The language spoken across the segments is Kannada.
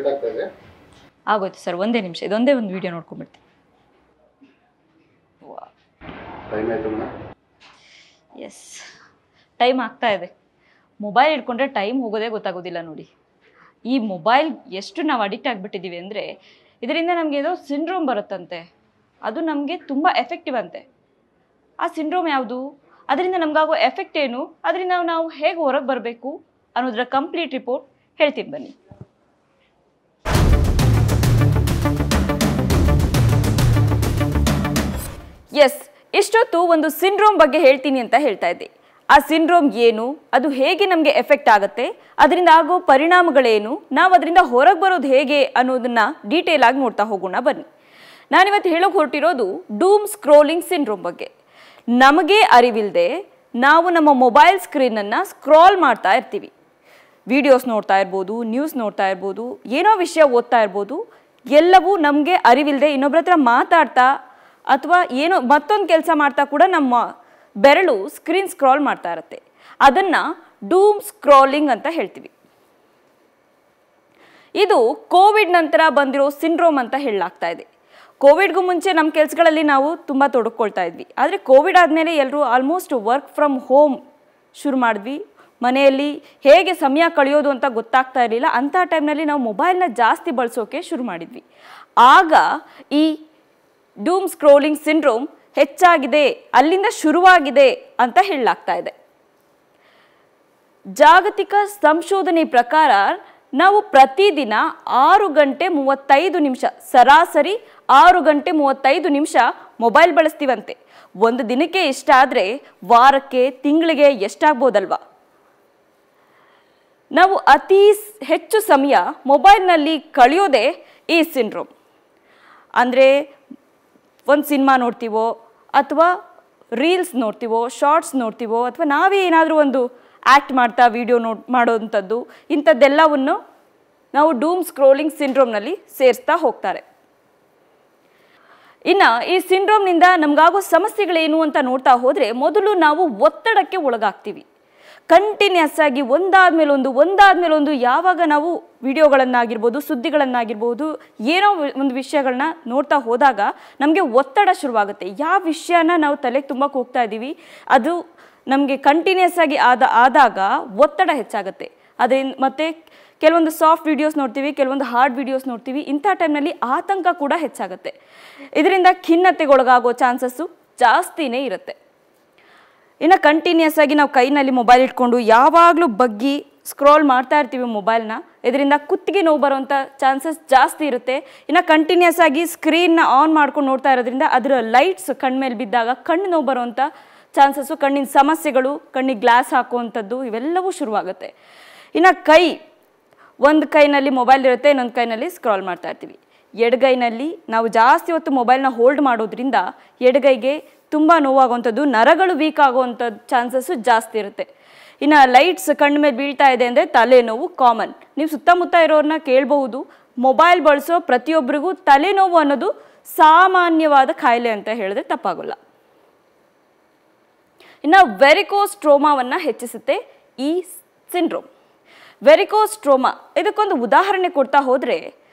ಕಟ್ ಆಗ್ತಾ ಇದೆ. ಆಗೋಯ್ತು ಸರ್, ಒಂದೇ ನಿಮಿಷ, ಇದೊಂದೇ ಒಂದು ವಿಡಿಯೋ ನೋಡ್ಕೊಂಡ್ಬಿಡ್ತೀನಿ. ಟೈಮ್ ಆಯ್ತು ಮೇಡಮ್. ಎಸ್, ಟೈಮ್ ಆಗ್ತಾ ಇದೆ. ಮೊಬೈಲ್ ಇಟ್ಕೊಂಡ್ರೆ ಟೈಮ್ ಹೋಗೋದೇ ಗೊತ್ತಾಗೋದಿಲ್ಲ ನೋಡಿ. ಈ ಮೊಬೈಲ್ ಎಷ್ಟು ನಾವು ಅಡಿಕ್ಟ್ ಆಗಿಬಿಟ್ಟಿದ್ದೀವಿ ಅಂದರೆ ಇದರಿಂದ ನಮಗೆ ಏನೋ ಸಿಂಡ್ರೋಮ್ ಬರುತ್ತಂತೆ, ಅದು ನಮಗೆ ತುಂಬ ಎಫೆಕ್ಟಿವ್ ಅಂತೆ. ಆ ಸಿಂಡ್ರೋಮ್ ಯಾವುದು, ಅದರಿಂದ ನಮಗಾಗೋ ಎಫೆಕ್ಟ್ ಏನು, ಅದರಿಂದ ನಾವು ಹೇಗೆ ಹೊರಗೆ ಬರಬೇಕು ಅನ್ನೋದರ ಕಂಪ್ಲೀಟ್ ರಿಪೋರ್ಟ್ ಹೇಳ್ತೀನಿ ಬನ್ನಿ. ಎಸ್, ಇಷ್ಟೊತ್ತು ಒಂದು ಸಿಂಡ್ರೋಮ್ ಬಗ್ಗೆ ಹೇಳ್ತೀನಿ ಅಂತ ಹೇಳ್ತಾ ಇದ್ದೆ. ಆ ಸಿಂಡ್ರೋಮ್ ಏನು, ಅದು ಹೇಗೆ ನಮಗೆ ಎಫೆಕ್ಟ್ ಆಗುತ್ತೆ, ಅದರಿಂದ ಆಗೋ ಪರಿಣಾಮಗಳೇನು, ನಾವು ಅದರಿಂದ ಹೊರಗೆ ಬರೋದು ಹೇಗೆ ಅನ್ನೋದನ್ನ ಡೀಟೇಲ್ ಆಗಿ ನೋಡ್ತಾ ಹೋಗೋಣ ಬನ್ನಿ. ನಾನಿವತ್ತು ಹೇಳೋಕೆ ಹೊರಟಿರೋದು ಡೂಮ್ ಸ್ಕ್ರೋಲಿಂಗ್ ಸಿಂಡ್ರೋಮ್ ಬಗ್ಗೆ. ನಮಗೆ ಅರಿವಿಲ್ಲದೆ ನಾವು ನಮ್ಮ ಮೊಬೈಲ್ ಸ್ಕ್ರೀನನ್ನು ಸ್ಕ್ರಾಲ್ ಮಾಡ್ತಾ ಇರ್ತೀವಿ. ವಿಡಿಯೋಸ್ ನೋಡ್ತಾ ಇರ್ಬೋದು, ನ್ಯೂಸ್ ನೋಡ್ತಾ ಇರ್ಬೋದು, ಏನೋ ವಿಷಯ ಓದ್ತಾ ಇರ್ಬೋದು. ಎಲ್ಲವೂ ನಮಗೆ ಅರಿವಿಲ್ಲದೆ ಇನ್ನೊಬ್ಬರ ಹತ್ರ ಮಾತಾಡ್ತಾ ಅಥವಾ ಏನೋ ಮತ್ತೊಂದು ಕೆಲಸ ಮಾಡ್ತಾ ಕೂಡ ನಮ್ಮ ಬೆರಳು ಸ್ಕ್ರೀನ್ ಸ್ಕ್ರಾಲ್ ಮಾಡ್ತಾ ಇರುತ್ತೆ. ಅದನ್ನು ಡೂಮ್ ಸ್ಕ್ರಾಲಿಂಗ್ ಅಂತ ಹೇಳ್ತೀವಿ. ಇದು ಕೋವಿಡ್ ನಂತರ ಬಂದಿರೋ ಸಿಂಡ್ರೋಮ್ ಅಂತ ಹೇಳಲಾಗ್ತಾ ಇದೆ. ಕೋವಿಡ್ಗೂ ಮುಂಚೆ ನಮ್ಮ ಕೆಲಸಗಳಲ್ಲಿ ನಾವು ತುಂಬ ತೊಡಕೊಳ್ತಾ ಇದ್ವಿ. ಆದರೆ ಕೋವಿಡ್ ಆದಮೇಲೆ ಎಲ್ಲರೂ ಆಲ್ಮೋಸ್ಟ್ ವರ್ಕ್ ಫ್ರಮ್ ಹೋಮ್ ಶುರು ಮಾಡಿದ್ವಿ. ಮನೆಯಲ್ಲಿ ಹೇಗೆ ಸಮಯ ಕಳೆಯೋದು ಅಂತ ಗೊತ್ತಾಗ್ತಾ ಇರಲಿಲ್ಲ. ಅಂಥ ಟೈಮ್ನಲ್ಲಿ ನಾವು ಮೊಬೈಲ್ನ ಜಾಸ್ತಿ ಬಳಸೋಕೆ ಶುರು ಮಾಡಿದ್ವಿ. ಆಗ ಈ ಡೂಮ್ ಸ್ಕ್ರೋಲಿಂಗ್ ಸಿಂಡ್ರೋಮ್ ಹೆಚ್ಚಾಗಿದೆ, ಅಲ್ಲಿಂದ ಶುರುವಾಗಿದೆ ಅಂತ ಹೇಳಲಾಗ್ತಾ ಇದೆ. ಜಾಗತಿಕ ಸಂಶೋಧನೆ ಪ್ರಕಾರ ನಾವು ಪ್ರತಿದಿನ 6 ಗಂಟೆ 35 ನಿಮಿಷ, ಸರಾಸರಿ 6 ಗಂಟೆ 35 ನಿಮಿಷ ಮೊಬೈಲ್ ಬಳಸ್ತೀವಂತೆ. ಒಂದು ದಿನಕ್ಕೆ ಇಷ್ಟಾದರೆ ವಾರಕ್ಕೆ, ತಿಂಗಳಿಗೆ ಎಷ್ಟಾಗ್ಬೋದಲ್ವಾ? ನಾವು ಅತಿ ಹೆಚ್ಚು ಸಮಯ ಮೊಬೈಲ್ನಲ್ಲಿ ಕಳೆಯೋದೇ ಈ ಸಿಂಡ್ರೋಮ್. ಅಂದರೆ ಒಂದು ಸಿನಿಮಾ ನೋಡ್ತೀವೋ ಅಥವಾ ರೀಲ್ಸ್ ನೋಡ್ತೀವೋ, ಶಾರ್ಟ್ಸ್ ನೋಡ್ತೀವೋ, ಅಥವಾ ನಾವೇ ಏನಾದರೂ ಒಂದು ಆ್ಯಕ್ಟ್ ಮಾಡ್ತಾ ವಿಡಿಯೋ ಮಾಡೋವಂಥದ್ದು, ಇಂಥದ್ದೆಲ್ಲವನ್ನು ನಾವು ಡೂಮ್ ಸ್ಕ್ರೋಲಿಂಗ್ ಸಿಂಡ್ರೋಮ್ನಲ್ಲಿ ಸೇರಿಸ್ತಾ ಹೋಗ್ತಾರೆ. ಇನ್ನು ಈ ಸಿಂಡ್ರೋಮ್ನಿಂದ ನಮಗಾಗೋ ಸಮಸ್ಯೆಗಳೇನು ಅಂತ ನೋಡ್ತಾ ಹೋದರೆ, ಮೊದಲು ನಾವು ಒತ್ತಡಕ್ಕೆ ಒಳಗಾಗ್ತೀವಿ. ಕಂಟಿನ್ಯೂಸ್ ಆಗಿ ಒಂದಾದ್ಮೇಲೊಂದು ಯಾವಾಗ ನಾವು ವಿಡಿಯೋಗಳನ್ನಾಗಿರ್ಬೋದು, ಸುದ್ದಿಗಳನ್ನಾಗಿರ್ಬೋದು, ಏನೋ ಒಂದು ವಿಷಯಗಳನ್ನ ನೋಡ್ತಾ ಹೋದಾಗ ನಮಗೆ ಒತ್ತಡ ಶುರುವಾಗುತ್ತೆ. ಯಾವ ವಿಷಯನ ನಾವು ತಲೆಗೆ ತುಂಬಕ್ಕೆ ಹೋಗ್ತಾ ಇದ್ದೀವಿ ಅದು ನಮಗೆ ಕಂಟಿನ್ಯೂಸ್ ಆಗಿ ಆದಾಗ ಒತ್ತಡ ಹೆಚ್ಚಾಗುತ್ತೆ. ಅದರಿಂದ ಮತ್ತೆ ಕೆಲವೊಂದು ಸಾಫ್ಟ್ ವಿಡಿಯೋಸ್ ನೋಡ್ತೀವಿ, ಕೆಲವೊಂದು ಹಾರ್ಡ್ ವಿಡಿಯೋಸ್ ನೋಡ್ತೀವಿ. ಇಂಥ ಟೈಮ್ನಲ್ಲಿ ಆತಂಕ ಕೂಡ ಹೆಚ್ಚಾಗುತ್ತೆ. ಇದರಿಂದ ಖಿನ್ನತೆಗೊಳಗಾಗೋ ಚಾನ್ಸಸ್ಸು ಜಾಸ್ತಿನೇ ಇರುತ್ತೆ. ಇನ್ನು ಕಂಟಿನ್ಯೂಸ್ ಆಗಿ ನಾವು ಕೈನಲ್ಲಿ ಮೊಬೈಲ್ ಇಟ್ಕೊಂಡು ಯಾವಾಗಲೂ ಬಗ್ಗಿ ಸ್ಕ್ರಾಲ್ ಮಾಡ್ತಾ ಇರ್ತೀವಿ ಮೊಬೈಲ್ನ. ಇದರಿಂದ ಕುತ್ತಿಗೆ ನೋವು ಬರೋವಂಥ ಚಾನ್ಸಸ್ ಜಾಸ್ತಿ ಇರುತ್ತೆ. ಇನ್ನು ಕಂಟಿನ್ಯೂಸ್ ಆಗಿ ಸ್ಕ್ರೀನ್ನ ಆನ್ ಮಾಡ್ಕೊಂಡು ನೋಡ್ತಾ ಇರೋದ್ರಿಂದ ಅದರ ಲೈಟ್ಸ್ ಕಣ್ಮೇಲೆ ಬಿದ್ದಾಗ ಕಣ್ಣು ನೋವು ಬರೋವಂಥ ಚಾನ್ಸಸ್ಸು, ಕಣ್ಣಿನ ಸಮಸ್ಯೆಗಳು, ಕಣ್ಣಿಗೆ ಗ್ಲಾಸ್ ಹಾಕುವಂಥದ್ದು ಇವೆಲ್ಲವೂ ಶುರುವಾಗುತ್ತೆ. ಇನ್ನು ಒಂದು ಕೈನಲ್ಲಿ ಮೊಬೈಲ್ ಇರುತ್ತೆ, ಇನ್ನೊಂದು ಕೈನಲ್ಲಿ ಸ್ಕ್ರಾಲ್ ಮಾಡ್ತಾ ಇರ್ತೀವಿ. ಎಡಗೈನಲ್ಲಿ ನಾವು ಜಾಸ್ತಿ ಹೊತ್ತು ಮೊಬೈಲ್ನ ಹೋಲ್ಡ್ ಮಾಡೋದ್ರಿಂದ ಎಡಗೈಗೆ ತುಂಬ ನೋವಾಗುವಂಥದ್ದು, ನರಗಳು ವೀಕ್ ಆಗುವಂಥ ಚಾನ್ಸಸ್ಸು ಜಾಸ್ತಿ ಇರುತ್ತೆ. ಇನ್ನು ಲೈಟ್ಸ್ ಕಣ್ಣು ಮೇಲೆ ಬೀಳ್ತಾ ಇದೆ ಅಂದರೆ ತಲೆನೋವು ಕಾಮನ್. ನೀವು ಸುತ್ತಮುತ್ತ ಇರೋರನ್ನ ಕೇಳಬಹುದು, ಮೊಬೈಲ್ ಬಳಸೋ ಪ್ರತಿಯೊಬ್ಬರಿಗೂ ತಲೆನೋವು ಅನ್ನೋದು ಸಾಮಾನ್ಯವಾದ ಕಾಯಿಲೆ ಅಂತ ಹೇಳಿದ್ರೆ ತಪ್ಪಾಗೋಲ್ಲ. ಇನ್ನು ವೆರಿಕೋಸ್ಟ್ರೋಮಾವನ್ನು ಹೆಚ್ಚಿಸುತ್ತೆ ಈ ಸಿಂಡ್ರೋಮ್. ವೆರಿಕೋಸ್ಟ್ರೋಮಾ ಇದಕ್ಕೊಂದು ಉದಾಹರಣೆ ಕೊಡ್ತಾ ಹೋದರೆ,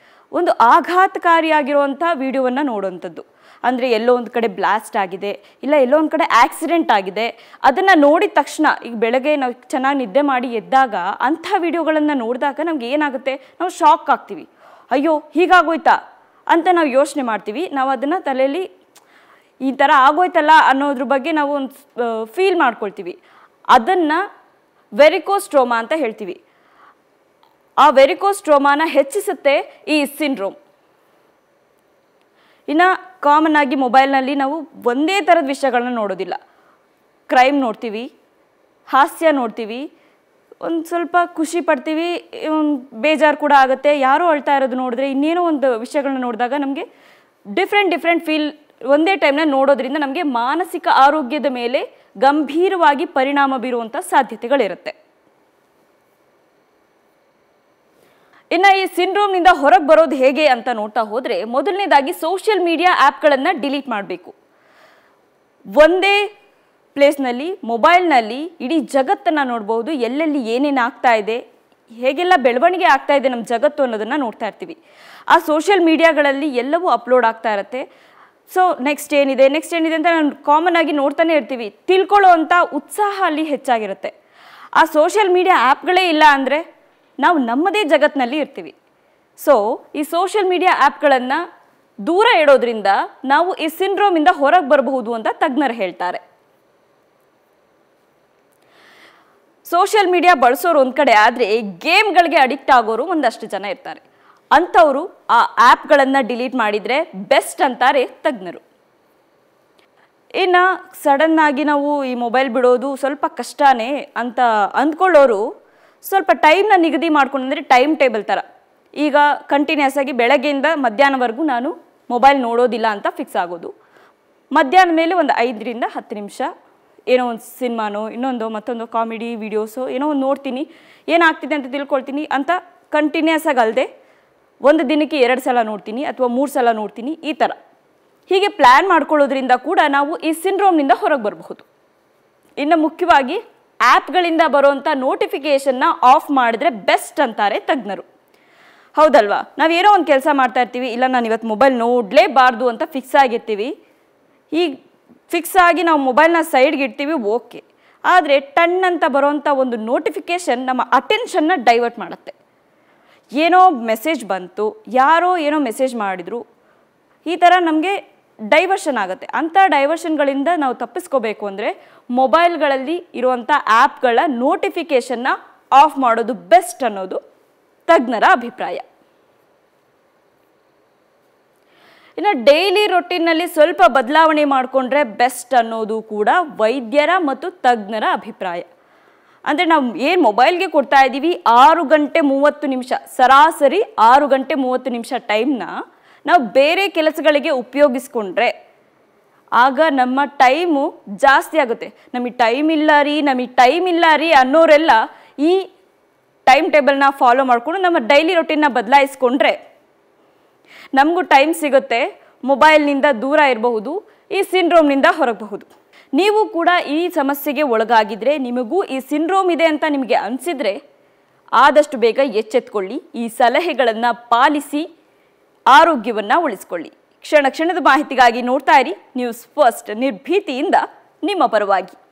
ಒಂದು ಆಘಾತಕಾರಿಯಾಗಿರುವಂಥ ವಿಡಿಯೋವನ್ನು ನೋಡುವಂಥದ್ದು. ಅಂದರೆ ಎಲ್ಲೋ ಒಂದು ಕಡೆ ಬ್ಲಾಸ್ಟ್ ಆಗಿದೆ, ಇಲ್ಲ ಎಲ್ಲೋ ಒಂದು ಕಡೆ ಆಕ್ಸಿಡೆಂಟ್ ಆಗಿದೆ. ಅದನ್ನು ನೋಡಿದ ತಕ್ಷಣ, ಈಗ ಬೆಳಗ್ಗೆ ನಾವು ಚೆನ್ನಾಗಿ ನಿದ್ದೆ ಮಾಡಿ ಎದ್ದಾಗ ಅಂಥ ವಿಡಿಯೋಗಳನ್ನು ನೋಡಿದಾಗ ನಮ್ಗೆ ಏನಾಗುತ್ತೆ, ನಾವು ಶಾಕ್ ಆಗ್ತೀವಿ. ಅಯ್ಯೋ ಹೀಗಾಗೋಯ್ತಾ ಅಂತ ನಾವು ಯೋಚನೆ ಮಾಡ್ತೀವಿ. ನಾವು ಅದನ್ನು ತಲೆಯಲ್ಲಿ ಈ ಥರ ಆಗೋಯ್ತಲ್ಲ ಅನ್ನೋದ್ರ ಬಗ್ಗೆ ನಾವು ಒಂದು ಫೀಲ್ ಮಾಡ್ಕೊಳ್ತೀವಿ. ಅದನ್ನು ವೆರಿಕೋಸ್ಟ್ರೋಮಾ ಅಂತ ಹೇಳ್ತೀವಿ. ಆ ವೆರಿಕೋಸ್ಟ್ರೋಮಾನ ಹೆಚ್ಚಿಸುತ್ತೆ ಈ ಸಿಂಡ್ರೋಮ್. ಇನ್ನು ಕಾಮನ್ ಆಗಿ ಮೊಬೈಲ್ನಲ್ಲಿ ನಾವು ಒಂದೇ ಥರದ ವಿಷಯಗಳನ್ನ ನೋಡೋದಿಲ್ಲ. ಕ್ರೈಮ್ ನೋಡ್ತೀವಿ, ಹಾಸ್ಯ ನೋಡ್ತೀವಿ, ಒಂದು ಸ್ವಲ್ಪ ಖುಷಿ ಪಡ್ತೀವಿ, ಬೇಜಾರು ಕೂಡ ಆಗುತ್ತೆ. ಯಾರೋ ಅಳ್ತಾ ಇರೋದು ನೋಡಿದ್ರೆ, ಇನ್ನೇನೋ ಒಂದು ವಿಷಯಗಳನ್ನ ನೋಡಿದಾಗ ನಮಗೆ ಡಿಫ್ರೆಂಟ್ ಫೀಲ್ ಒಂದೇ ಟೈಮ್ನ ನೋಡೋದ್ರಿಂದ ನಮಗೆ ಮಾನಸಿಕ ಆರೋಗ್ಯದ ಮೇಲೆ ಗಂಭೀರವಾಗಿ ಪರಿಣಾಮ ಬೀರುವಂಥ ಸಾಧ್ಯತೆಗಳಿರುತ್ತೆ. ಇನ್ನು ಈ ಸಿಂಡ್ರೋಮ್ನಿಂದ ಹೊರಗೆ ಬರೋದು ಹೇಗೆ ಅಂತ ನೋಡ್ತಾ ಹೋದರೆ, ಮೊದಲನೇದಾಗಿ ಸೋಷಿಯಲ್ ಮೀಡಿಯಾ ಆ್ಯಪ್ಗಳನ್ನು ಡಿಲೀಟ್ ಮಾಡಬೇಕು. ಒಂದೇ ಪ್ಲೇಸ್ನಲ್ಲಿ ಮೊಬೈಲ್ನಲ್ಲಿ ಇಡೀ ಜಗತ್ತನ್ನು ನೋಡ್ಬೋದು, ಎಲ್ಲೆಲ್ಲಿ ಏನೇನು ಆಗ್ತಾ ಇದೆ, ಹೇಗೆಲ್ಲ ಬೆಳವಣಿಗೆ ಆಗ್ತಾ ಇದೆ ನಮ್ಮ ಜಗತ್ತು ಅನ್ನೋದನ್ನು ನೋಡ್ತಾ ಇರ್ತೀವಿ. ಆ ಸೋಷಿಯಲ್ ಮೀಡಿಯಾಗಳಲ್ಲಿ ಎಲ್ಲವೂ ಅಪ್ಲೋಡ್ ಆಗ್ತಾ ಇರುತ್ತೆ. ಸೊ ನೆಕ್ಸ್ಟ್ ಏನಿದೆ ಅಂತ ನಾನು ಕಾಮನ್ ಆಗಿ ನೋಡ್ತಾನೆ ಇರ್ತೀವಿ. ತಿಳ್ಕೊಳ್ಳೋ ಅಂಥ ಉತ್ಸಾಹ ಅಲ್ಲಿ ಹೆಚ್ಚಾಗಿರುತ್ತೆ. ಆ ಸೋಷಿಯಲ್ ಮೀಡಿಯಾ ಆ್ಯಪ್ಗಳೇ ಇಲ್ಲ ಅಂದರೆ ನಾವು ನಮ್ಮದೇ ಜಗತ್ತಿನಲ್ಲಿ ಇರ್ತೀವಿ. ಸೊ ಈ ಸೋಷಿಯಲ್ ಮೀಡಿಯಾ ಆ್ಯಪ್ಗಳನ್ನು ದೂರ ಇಡೋದ್ರಿಂದ ನಾವು ಈ ಸಿಂಡ್ರೋಮಿಂದ ಹೊರಗೆ ಬರಬಹುದು ಅಂತ ತಜ್ಞರು ಹೇಳ್ತಾರೆ. ಸೋಷಿಯಲ್ ಮೀಡಿಯಾ ಬಳಸೋರು ಒಂದು ಕಡೆ ಆದರೆ ಗೇಮ್ಗಳಿಗೆ ಅಡಿಕ್ಟ್ ಆಗೋರು ಒಂದಷ್ಟು ಜನ ಇರ್ತಾರೆ. ಅಂಥವರು ಆ ಆ್ಯಪ್ಗಳನ್ನು ಡಿಲೀಟ್ ಮಾಡಿದರೆ ಬೆಸ್ಟ್ ಅಂತಾರೆ ತಜ್ಞರು. ಇನ್ನು ಸಡನ್ನಾಗಿ ನಾವು ಈ ಮೊಬೈಲ್ ಬಿಡೋದು ಸ್ವಲ್ಪ ಕಷ್ಟನೇ ಅಂತ ಅಂದ್ಕೊಳ್ಳೋರು ಸ್ವಲ್ಪ ಟೈಮ್ನ ನಿಗದಿ ಮಾಡ್ಕೊಂಡ್ರೆ ಟೈಮ್ ಟೇಬಲ್ ಥರ, ಈಗ ಕಂಟಿನ್ಯೂಸ್ ಆಗಿ ಬೆಳಗ್ಗೆಯಿಂದ ಮಧ್ಯಾಹ್ನವರೆಗೂ ನಾನು ಮೊಬೈಲ್ ನೋಡೋದಿಲ್ಲ ಅಂತ ಫಿಕ್ಸ್ ಆಗೋದು. ಮಧ್ಯಾಹ್ನ ಮೇಲೆ ಒಂದು 5ರಿಂದ 10 ನಿಮಿಷ ಏನೋ ಒಂದು ಸಿನಿಮಾನೋ ಮತ್ತೊಂದು ಕಾಮಿಡಿ ವಿಡಿಯೋಸೋ ಏನೋ ಒಂದು ನೋಡ್ತೀನಿ, ಏನಾಗ್ತಿದೆ ಅಂತ ತಿಳ್ಕೊಳ್ತೀನಿ ಅಂತ ಕಂಟಿನ್ಯೂಸ್ ಆಗಿ ಅಲ್ಲದೆ ಒಂದು ದಿನಕ್ಕೆ 2 ಸಲ ನೋಡ್ತೀನಿ ಅಥವಾ 3 ಸಲ ನೋಡ್ತೀನಿ. ಈ ಥರ ಹೀಗೆ ಪ್ಲ್ಯಾನ್ ಮಾಡ್ಕೊಳ್ಳೋದ್ರಿಂದ ಕೂಡ ನಾವು ಈ ಸಿಂಡ್ರೋಮ್ನಿಂದ ಹೊರಗೆ ಬರಬಹುದು. ಇನ್ನು ಮುಖ್ಯವಾಗಿ ಆ್ಯಪ್ಗಳಿಂದ ಬರುವಂಥ ನೋಟಿಫಿಕೇಷನ್ನ ಆಫ್ ಮಾಡಿದ್ರೆ ಬೆಸ್ಟ್ ಅಂತಾರೆ ತಜ್ಞರು. ಹೌದಲ್ವಾ? ನಾವೇನೋ ಒಂದು ಕೆಲಸ ಮಾಡ್ತಾ ಇರ್ತೀವಿ, ಇಲ್ಲ ನಾನು ಇವತ್ತು ಮೊಬೈಲ್ ನೋಡಲೇಬಾರ್ದು ಅಂತ ಫಿಕ್ಸ್ ಆಗಿರ್ತೀವಿ. ಈಗ ಫಿಕ್ಸ್ ಆಗಿ ನಾವು ಮೊಬೈಲ್ನ ಸೈಡ್ಗೆ ಇಡ್ತೀವಿ, ಓಕೆ. ಆದರೆ ಟನ್ ಅಂತ ಬರೋವಂಥ ಒಂದು ನೋಟಿಫಿಕೇಷನ್ ನಮ್ಮ ಅಟೆನ್ಷನ್ನ ಡೈವರ್ಟ್ ಮಾಡುತ್ತೆ. ಏನೋ ಮೆಸೇಜ್ ಬಂತು, ಯಾರೋ ಏನೋ ಮೆಸೇಜ್ ಮಾಡಿದರು, ಈ ಥರ ನಮಗೆ ಡೈವರ್ಷನ್ ಆಗುತ್ತೆ. ಅಂಥ ಡೈವರ್ಷನ್ಗಳಿಂದ ನಾವು ತಪ್ಪಿಸ್ಕೋಬೇಕು ಅಂದರೆ ಮೊಬೈಲ್ಗಳಲ್ಲಿ ಇರುವಂಥ ಆ್ಯಪ್ಗಳ ನೋಟಿಫಿಕೇಷನ್ನ ಆಫ್ ಮಾಡೋದು ಬೆಸ್ಟ್ ಅನ್ನೋದು ತಜ್ಞರ ಅಭಿಪ್ರಾಯ. ಇನ್ನು ಡೈಲಿ ರೊಟೀನ್ನಲ್ಲಿ ಸ್ವಲ್ಪ ಬದಲಾವಣೆ ಮಾಡಿಕೊಂಡ್ರೆ ಬೆಸ್ಟ್ ಅನ್ನೋದು ಕೂಡ ವೈದ್ಯರ ಮತ್ತು ತಜ್ಞರ ಅಭಿಪ್ರಾಯ. ಅಂದರೆ ನಾವು ಏನು ಮೊಬೈಲ್ಗೆ ಕೊಡ್ತಾ ಇದ್ದೀವಿ 6 ಗಂಟೆ 30 ನಿಮಿಷ, ಸರಾಸರಿ 6 ಗಂಟೆ 30 ನಿಮಿಷ ಟೈಮ್ನ ನಾವು ಬೇರೆ ಕೆಲಸಗಳಿಗೆ ಉಪಯೋಗಿಸ್ಕೊಂಡ್ರೆ ಆಗ ನಮ್ಮ ಟೈಮು ಜಾಸ್ತಿ ಆಗುತ್ತೆ. ನಮಗೆ ಟೈಮ್ ಇಲ್ಲ ರೀ ಅನ್ನೋರೆಲ್ಲ ಈ ಟೈಮ್ ಟೇಬಲ್ನ ಫಾಲೋ ಮಾಡಿಕೊಂಡು ನಮ್ಮ ಡೈಲಿ ರೊಟೀನ್ನ ಬದಲಾಯಿಸ್ಕೊಂಡ್ರೆ ನಮಗೂ ಟೈಮ್ ಸಿಗುತ್ತೆ, ಮೊಬೈಲ್ನಿಂದ ದೂರ ಇರಬಹುದು, ಈ ಸಿಂಡ್ರೋಮ್ನಿಂದ ಹೊರಗಬಹುದು. ನೀವು ಕೂಡ ಈ ಸಮಸ್ಯೆಗೆ ಒಳಗಾಗಿದ್ರೆ, ನಿಮಗೂ ಈ ಸಿಂಡ್ರೋಮ್ ಇದೆ ಅಂತ ನಿಮಗೆ ಅನಿಸಿದರೆ ಆದಷ್ಟು ಬೇಗ ಎಚ್ಚೆತ್ಕೊಳ್ಳಿ. ಈ ಸಲಹೆಗಳನ್ನು ಪಾಲಿಸಿ ಆರೋಗ್ಯವನ್ನು ಉಳಿಸ್ಕೊಳ್ಳಿ. ಕ್ಷಣದ ಮಾಹಿತಿಗಾಗಿ ನೋಡ್ತಾ ಇರಿ ನ್ಯೂಸ್ ಫಸ್ಟ್, ನಿರ್ಭೀತಿಯಿಂದ ನಿಮ್ಮ ಪರವಾಗಿ.